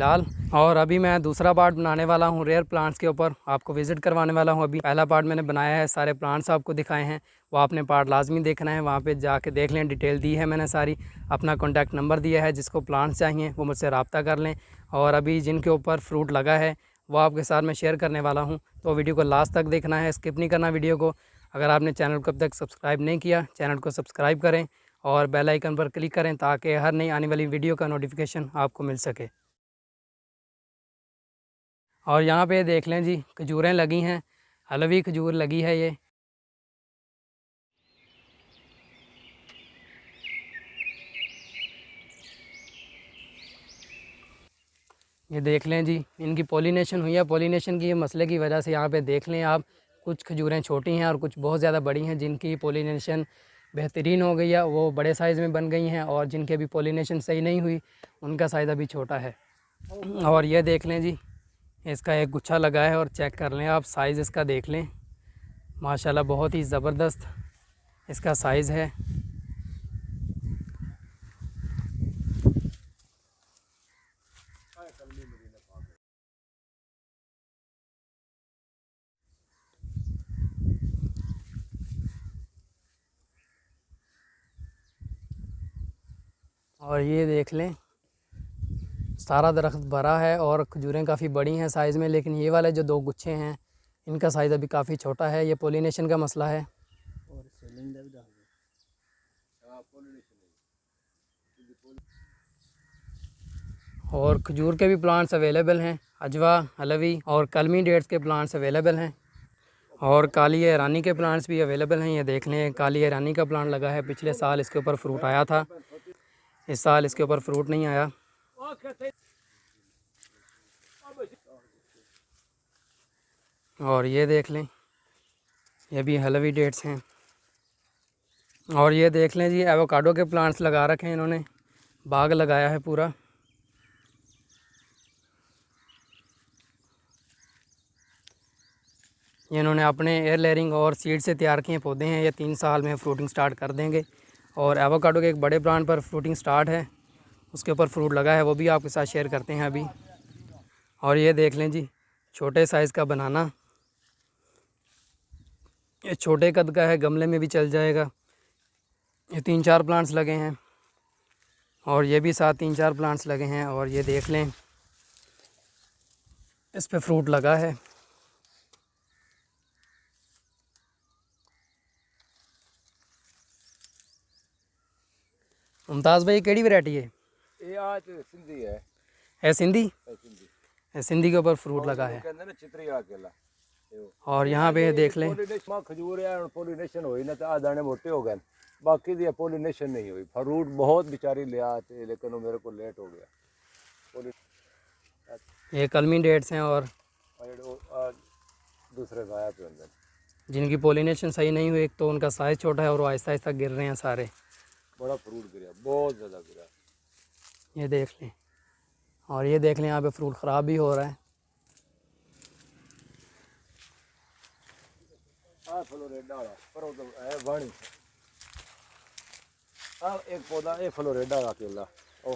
बिलाल और अभी मैं दूसरा पार्ट बनाने वाला हूँ रेयर प्लांट्स के ऊपर। आपको विज़िट करवाने वाला हूँ। अभी पहला पार्ट मैंने बनाया है, सारे प्लांट्स आपको दिखाए हैं, वो आपने पार्ट लाजमी देखना है। वहाँ पे जाके देख लें, डिटेल दी है मैंने सारी। अपना कॉन्टैक्ट नंबर दिया है, जिसको प्लांट्स चाहिए वो मुझसे रब्ता कर लें। और अभी जिनके ऊपर फ्रूट लगा है वो आपके साथ मैं शेयर करने वाला हूँ, तो वीडियो को लास्ट तक देखना है, स्किप नहीं करना वीडियो को। अगर आपने चैनल को अब तक सब्सक्राइब नहीं किया, चैनल को सब्सक्राइब करें और बेल आइकन पर क्लिक करें ताकि हर नई आने वाली वीडियो का नोटिफिकेशन आपको मिल सके। और यहाँ पे देख लें जी, खजूरें लगी हैं, हलवी खजूर लगी है ये देख लें जी, इनकी पॉलिनेशन हुई है। पॉलिनेशन की मसले की वजह से यहाँ पे देख लें आप, कुछ खजूरें छोटी हैं और कुछ बहुत ज़्यादा बड़ी हैं। जिनकी पॉलिनेशन बेहतरीन हो गई है वो बड़े साइज़ में बन गई हैं, और जिनके अभी पॉलिनेशन सही नहीं हुई उनका साइज़ अभी छोटा है। और ये देख लें जी, इसका एक गुच्छा लगा है और चेक कर लें आप, साइज़ इसका देख लें, माशाल्लाह बहुत ही ज़बरदस्त इसका साइज़ है। और ये देख लें, सारा दरख्त भरा है और खजूरें काफ़ी बड़ी हैं साइज़ में, लेकिन ये वाले जो 2 गुच्छे हैं इनका साइज़ अभी काफ़ी छोटा है। ये पॉलिनेशन का मसला है। और खजूर के भी प्लांट्स अवेलेबल हैं, अजवा, हलवी और कलमी डेट्स के प्लांट्स अवेलेबल हैं, और काली ईरानी के प्लांट्स भी अवेलेबल हैं। ये देख लें, काली ईरानी का प्लांट लगा है, पिछले साल इसके ऊपर फ्रूट आया था, इस साल इसके ऊपर फ्रूट नहीं आया। और ये देख लें, ये भी हलवी डेट्स हैं। और ये देख लें जी, एवोकाडो के प्लांट्स लगा रखे हैं इन्होंने, बाग लगाया है पूरा। ये इन्होंने अपने एयर लेयरिंग और सीड से तैयार किए पौधे हैं। ये 3 साल में फ्रूटिंग स्टार्ट कर देंगे। और एवोकाडो के एक बड़े प्लांट पर फ्रूटिंग स्टार्ट है, उसके ऊपर फ्रूट लगा है, वो भी आपके साथ शेयर करते हैं अभी। और ये देख लें जी, छोटे साइज़ का बनाना, ये छोटे कद का है, गमले में भी चल जाएगा। ये 3-4 प्लांट्स लगे हैं, और ये भी साथ 3-4 प्लांट्स लगे हैं। और ये देख लें, इस पे फ्रूट लगा है। मुमताज़ भाई केड़ी वैरायटी है? ये आज सिंधी है। सिंधी? सिंधी सिंधी के ऊपर फ्रूट लगा है। कहते ना चित्री अकेला। और यहाँ पे देख लें, खजूर है, पॉलिनेशन हुई ना तो आ दाने मोटे हो गए, बाकी दी पॉलिनेशन नहीं हुई। फ्रूट बहुत बेचारी ले आते, लेकिन वो मेरे को लेट हो गया। ये कलमी डेट्स हैं और दूसरे गाया पे अंदर जिनकी पॉलिनेशन सही नहीं हुई, एक तो उनका साइज़ छोटा है और वो आहिस्ता आहिस्ता गिर रहे हैं सारे। बड़ा फ्रूट गिरा, बहुत ज़्यादा गिरा। ये देख लें, और ये देख लें, यहाँ पे फ्रूट ख़राब भी हो रहा है। फ्लोरेडा वाला पर वो तो है वाणी। एक पौधा ये फ्लोरेडा का अकेला, ओ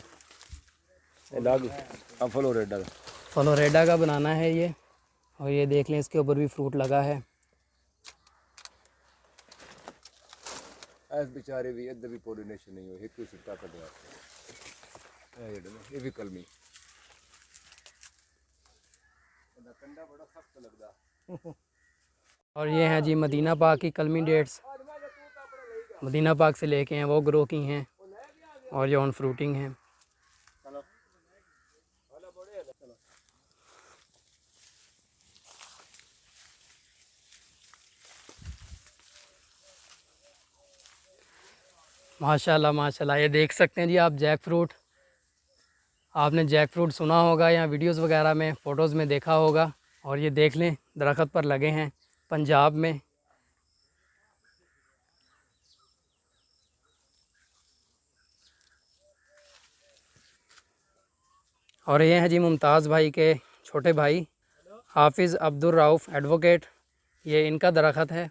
लाग फ्लोरेडा का। फ्लोरेडा का बनाना है ये। और ये देख लें, इसके ऊपर भी फ्रूट लगा है। ऐस बेचारे भी इधर भी पॉलिनेशन नहीं हुई, एक ही सिक्का कर दिया। ये भी कलमी कंडा बड़ा सख्त लगदा। और ये हैं जी मदीना पाक की कलमी डेट्स, मदीना पाक से लेके हैं, वो ग्रो की हैं और ये ऑन फ्रूटिंग हैं। माशाल्लाह माशाल्लाह, ये देख सकते हैं जी आप, जैक फ्रूट। आपने जैक फ्रूट सुना होगा या वीडियोस वगैरह में, फ़ोटोज़ में देखा होगा। और ये देख लें, दरख्त पर लगे हैं पंजाब में। और ये हैं जी मुमताज़ भाई के छोटे भाई, हाफिज़ अब्दुल रऊफ़ एडवोकेट। ये इनका दरख्त है,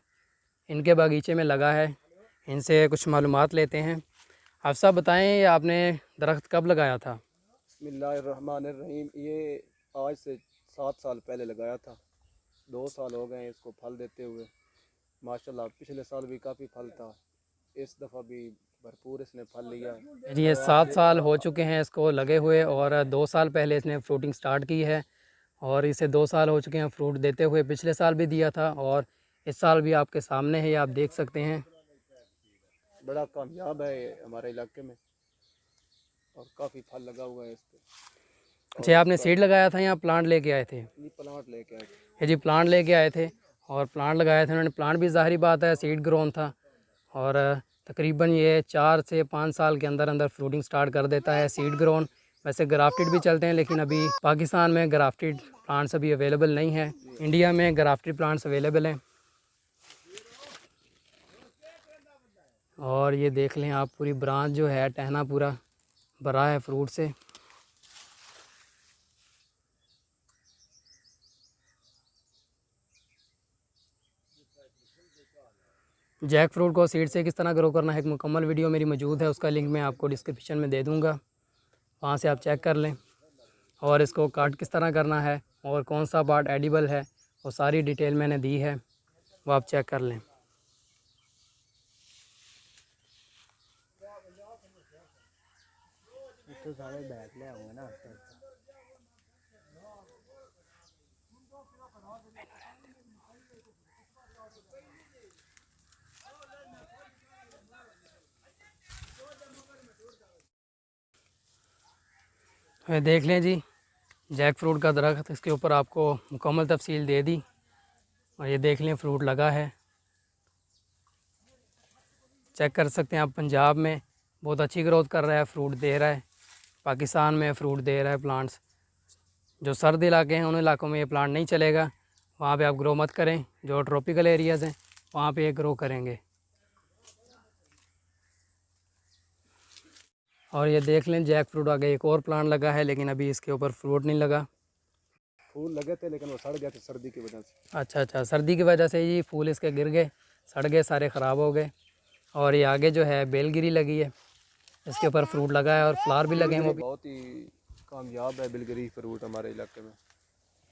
इनके बागीचे में लगा है। इनसे कुछ मालूमात लेते हैं। आप सब बताएं, ये आपने दरख्त कब लगाया था? बिस्मिल्लाहिर्रहमानिर्रहीम। ये आज से 7 साल पहले लगाया था, 2 साल हो गए हैं इसको फल देते हुए। माशाल्लाह पिछले साल भी काफ़ी फल था, इस दफ़ा भी भरपूर इसने फल लिया। जी ये 7 साल हो चुके हैं इसको लगे हुए, और 2 साल पहले इसने फ्रूटिंग स्टार्ट की है, और इसे 2 साल हो चुके हैं फ्रूट देते हुए। पिछले साल भी दिया था और इस साल भी आपके सामने है, ये आप देख सकते हैं। बड़ा कामयाब है ये हमारे इलाके में और काफ़ी फल लगा हुआ है इस पर। अच्छा, आपने सीड लगाया था या प्लांट लेके आए थे? ये प्लांट लेके आए थे। ये जी प्लांट लेके आए थे और प्लांट लगाए थे उन्होंने। प्लांट भी ज़ाहिरी बात है सीड ग्रोन था, और तकरीबन ये 4 से 5 साल के अंदर अंदर फ्रूटिंग स्टार्ट कर देता है सीड ग्रोन। वैसे ग्राफ्टेड भी चलते हैं, लेकिन अभी पाकिस्तान में ग्राफ्टेड प्लांट्स अभी अवेलेबल नहीं है। इंडिया में ग्राफ्टेड प्लांट्स अवेलेबल हैं। और ये देख लें आप, पूरी ब्रांच जो है टहना पूरा भरा है फ्रूट से। जैक फ्रूट को सीड से किस तरह ग्रो करना है, एक मुकम्मल वीडियो मेरी मौजूद है, उसका लिंक मैं आपको डिस्क्रिप्शन में दे दूँगा, वहाँ से आप चेक कर लें। और इसको काट किस तरह करना है और कौन सा पार्ट एडिबल है, वो सारी डिटेल मैंने दी है, वो आप चेक कर लें। तो सारे बैठ ले होंगे ना। देख लें जी, जैक फ्रूट का दरख्त, इसके ऊपर आपको मुकम्मल तफसील दे दी। और ये देख लें फ्रूट लगा है, चेक कर सकते हैं आप। पंजाब में बहुत अच्छी ग्रोथ कर रहा है, फ्रूट दे रहा है। पाकिस्तान में फ्रूट दे रहा है प्लांट्स। जो सर्द इलाके हैं उन इलाकों में ये प्लांट नहीं चलेगा, वहाँ पे आप ग्रो मत करें। जो ट्रॉपिकल एरियाज़ हैं वहाँ पे ये ग्रो करेंगे। और ये देख लें जैक फ्रूट आगे एक और प्लांट लगा है, लेकिन अभी इसके ऊपर फ्रूट नहीं लगा। फूल लगे थे लेकिन वो सड़ गए थे सर्दी की वजह से। अच्छा, सर्दी की वजह से ये फूल इसके गिर गए, सड़ गए, सारे ख़राब हो गए। और ये आगे जो है बेलगिरी लगी है, इसके ऊपर फ्रूट लगा है और फ्लावर भी लगे हैं वो भी। बहुत ही कामयाब है बिलगरी फ्रूट हमारे इलाके में,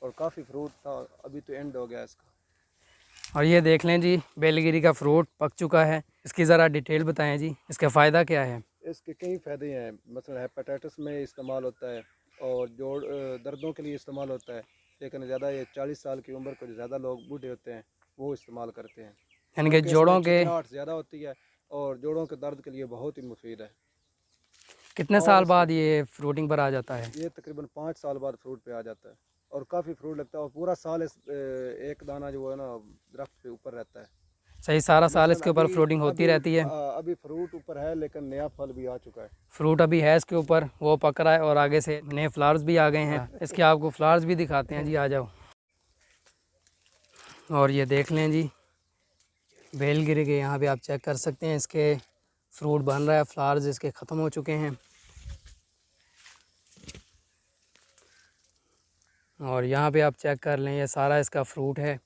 और काफ़ी फ्रूट था, अभी तो एंड हो गया इसका। और ये देख लें जी, बेलगिरी का फ्रूट पक चुका है। इसकी ज़रा डिटेल बताएं जी, इसका फ़ायदा क्या है? इसके कई फ़ायदे हैं, मतलब हेपेटाइटिस में इस्तेमाल होता है और जोड़ दर्दों के लिए इस्तेमाल होता है। लेकिन ज़्यादा ये 40 साल की उम्र को ज़्यादा लोग बूढ़े होते हैं वो इस्तेमाल करते हैं, यानी कि जोड़ों के चिकनाहट ज़्यादा होती है और जोड़ों के दर्द के लिए बहुत ही मुफीद है। कितने साल बाद ये फ्रूटिंग पर आ जाता है? ये तकरीबन 5 साल बाद फ्रूट पे आ जाता है और काफ़ी फ्रूट लगता है और पूरा साल इस एक दाना जो है ना दरख्त पे ऊपर रहता है। सही सारा साल मसलन इसके ऊपर फ्रूटिंग होती रहती है। अभी फ्रूट ऊपर है लेकिन नया फल भी आ चुका है। फ्रूट अभी है इसके ऊपर, वो पक रहा है और आगे से नए फ्लावर्स भी आ गए हैं। इसके आपको फ्लावर्स भी दिखाते हैं जी, आ जाओ। और ये देख लें जी, बेल गिर गए, यहाँ पे आप चेक कर सकते हैं। इसके फ्रूट बन रहा है, फ्लावर्स इसके ख़त्म हो चुके हैं। और यहाँ पे आप चेक कर लें, ये सारा इसका फ्रूट है।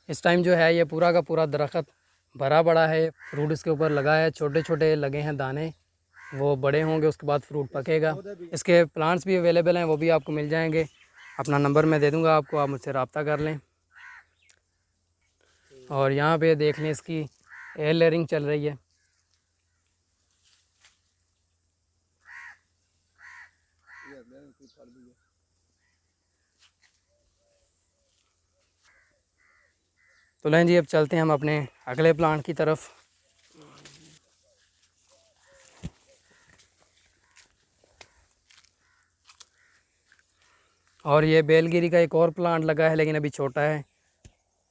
इस टाइम जो है ये पूरा का पूरा दरख्त भरा पड़ा है, फ्रूट इसके ऊपर लगा है, छोटे छोटे लगे हैं दाने, वो बड़े होंगे उसके बाद फ्रूट पकेगा। इसके प्लांट्स भी अवेलेबल हैं, वो भी आपको मिल जाएंगे। अपना नंबर मैं दे दूंगा आपको, आप मुझसे रब्ता कर लें। और यहाँ पे देख लें इसकी एयर लेयरिंग चल रही है। तो लें जी, अब चलते हैं हम अपने अगले प्लांट की तरफ। और ये बेलगिरी का एक और प्लांट लगा है, लेकिन अभी छोटा है,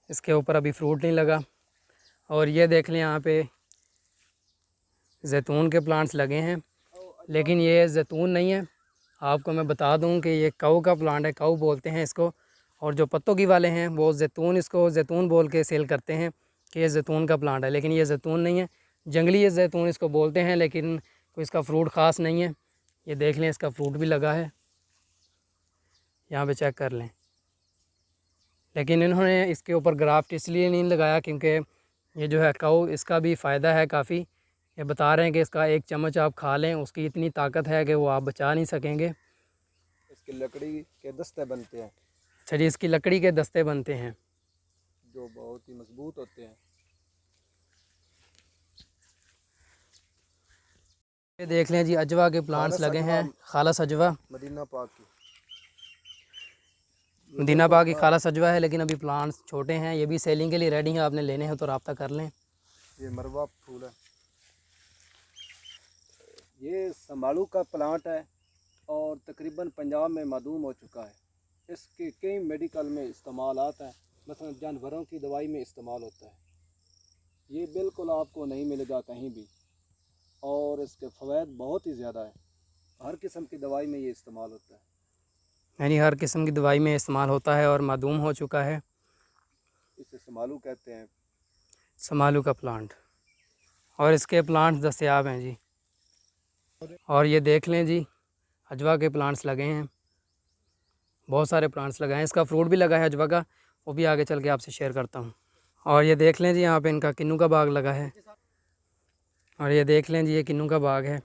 इसके ऊपर अभी फ्रूट नहीं लगा। और ये देख लें यहाँ पे जैतून के प्लांट्स लगे हैं, लेकिन ये जैतून नहीं है। आपको मैं बता दूं कि ये काऊ का प्लांट है, काऊ बोलते हैं इसको। और जो पत्तों की वाले हैं वो जैतून, इसको जैतून बोल के सेल करते हैं कि ये जैतून का प्लांट है, लेकिन ये जैतून नहीं है। जंगली ये जैतून इसको बोलते हैं, लेकिन कोई इसका फ्रूट ख़ास नहीं है। ये देख लें, इसका फ्रूट भी लगा है, यहाँ पे चेक कर लें। लेकिन इन्होंने इसके ऊपर ग्राफ्ट इसलिए नहीं लगाया क्योंकि ये जो है काऊ, इसका भी फ़ायदा है काफ़ी ये बता रहे हैं कि इसका एक चम्मच आप खा लें, उसकी इतनी ताकत है कि वो आप बचा नहीं सकेंगे। इसकी लकड़ी के दस्ते बनते हैं अच्छा जी, इसकी लकड़ी के दस्ते बनते हैं जो बहुत ही मजबूत होते हैं। ये देख लें जी, अजवा के प्लांट्स खालस लगे अजवा, हैं, खालस अजवा, मदीना पाक की। मदीना पाक की खालस अजवा है, लेकिन अभी प्लांट्स छोटे हैं। ये भी सेलिंग के लिए रेडी हैं, आपने लेने हैं तो रब्ता कर लें। ये मरवा फूल है, ये संभालू का प्लांट है और तकरीबन पंजाब में मालूम हो चुका है। इसके कई मेडिकल में इस्तेमाल आता है, मसलन जानवरों की दवाई में इस्तेमाल होता है। ये बिल्कुल आपको नहीं मिलेगा कहीं भी और इसके फ़वाद बहुत ही ज़्यादा है। हर किस्म की दवाई में ये इस्तेमाल होता है। यानी हर किस्म की दवाई में इस्तेमाल होता है और मालूम हो चुका है। इसे समालू कहते हैं। समालू का प्लांट, और इसके प्लांट्स दस्तयाब हैं जी। और ये देख लें जी, अजवा के प्लांट्स लगे हैं, बहुत सारे प्लांट्स लगाए हैं। इसका फ्रूट भी लगा है अजवा का, वो भी आगे चल के आपसे शेयर करता हूँ। और ये देख लें जी, यहाँ पे इनका किन्नू का बाग लगा है। और ये देख लें जी, ये किन्नू का बाग है।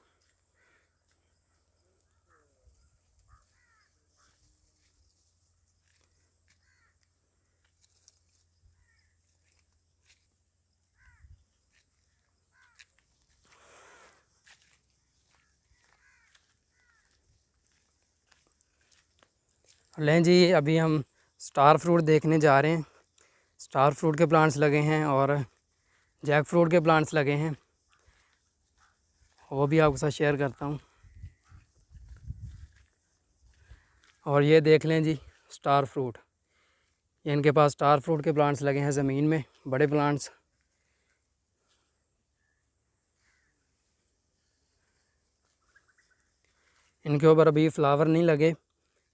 लें जी, अभी हम स्टार फ्रूट देखने जा रहे हैं। स्टार फ्रूट के प्लांट्स लगे हैं और जैक फ्रूट के प्लांट्स लगे हैं, वो भी आपके साथ शेयर करता हूँ। और ये देख लें जी, स्टार फ्रूट, ये इनके पास स्टार फ्रूट के प्लांट्स लगे हैं ज़मीन में, बड़े प्लांट्स। इनके ऊपर अभी फ्लावर नहीं लगे।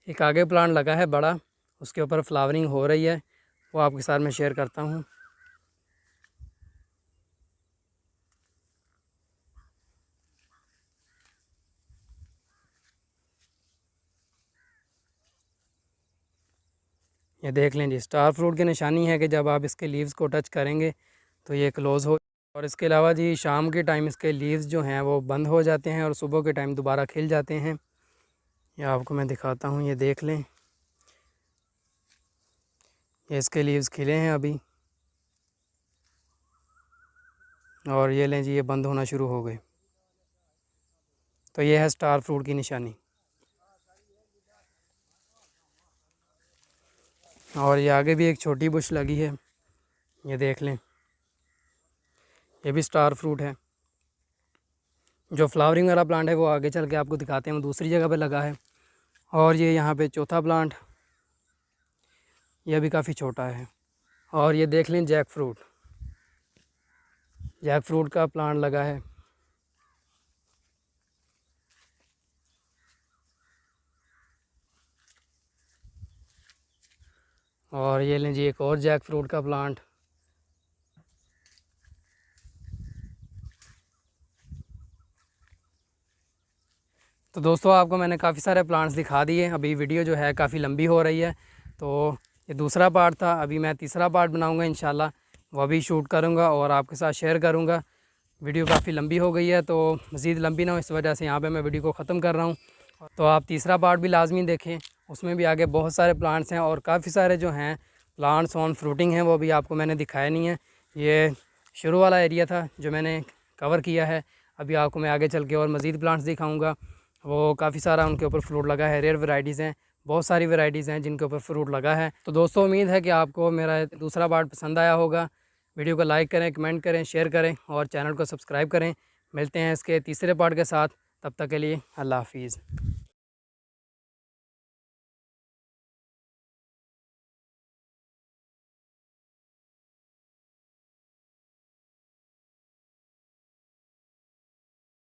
एक आगे प्लांट लगा है बड़ा, उसके ऊपर फ्लावरिंग हो रही है, वो आपके साथ मैं शेयर करता हूँ। ये देख लें जी, स्टार फ्रूट की निशानी है कि जब आप इसके लीव्स को टच करेंगे तो ये क्लोज़ हो। और इसके अलावा जी, शाम के टाइम इसके लीव्स जो हैं वो बंद हो जाते हैं और सुबह के टाइम दोबारा खिल जाते हैं। ये आपको मैं दिखाता हूँ, ये देख लें, ये इसके लीव्स खिले हैं अभी। और ये लें जी, ये बंद होना शुरू हो गए। तो ये है स्टार फ्रूट की निशानी। और ये आगे भी एक छोटी बुश लगी है, ये देख लें, ये भी स्टार फ्रूट है। जो फ्लावरिंग वाला प्लांट है वो आगे चल के आपको दिखाते हैं, वो दूसरी जगह पे लगा है। और ये यहाँ पे चौथा प्लांट, यह भी काफ़ी छोटा है। और ये देख लें, जैक फ्रूट, जैक फ्रूट का प्लांट लगा है। और ये लें जी, एक और जैक फ्रूट का प्लांट। तो दोस्तों, आपको मैंने काफ़ी सारे प्लांट्स दिखा दिए। अभी वीडियो जो है काफ़ी लंबी हो रही है, तो ये दूसरा पार्ट था। अभी मैं तीसरा पार्ट बनाऊंगा इंशाल्लाह, वो भी शूट करूंगा और आपके साथ शेयर करूंगा। वीडियो काफ़ी लंबी हो गई है, तो मज़ीद लंबी ना हो, इस वजह से यहाँ पे मैं वीडियो को ख़त्म कर रहा हूँ। तो आप तीसरा पार्ट भी लाजमी देखें, उसमें भी आगे बहुत सारे प्लांट्स हैं और काफ़ी सारे जो हैं प्लांट्स ऑन फ्रूटिंग हैं, वो भी आपको मैंने दिखाया नहीं है। ये शुरू वाला एरिया था जो मैंने कवर किया है। अभी आपको मैं आगे चल के और मज़ीद प्लांट्स दिखाऊँगा, वो काफ़ी सारा उनके ऊपर फ्रूट लगा है। रेयर वैरायटीज़ हैं, बहुत सारी वैरायटीज़ हैं जिनके ऊपर फ्रूट लगा है। तो दोस्तों, उम्मीद है कि आपको मेरा दूसरा पार्ट पसंद आया होगा। वीडियो को लाइक करें, कमेंट करें, शेयर करें और चैनल को सब्सक्राइब करें। मिलते हैं इसके तीसरे पार्ट के साथ, तब तक के लिए अल्लाह हाफिज़।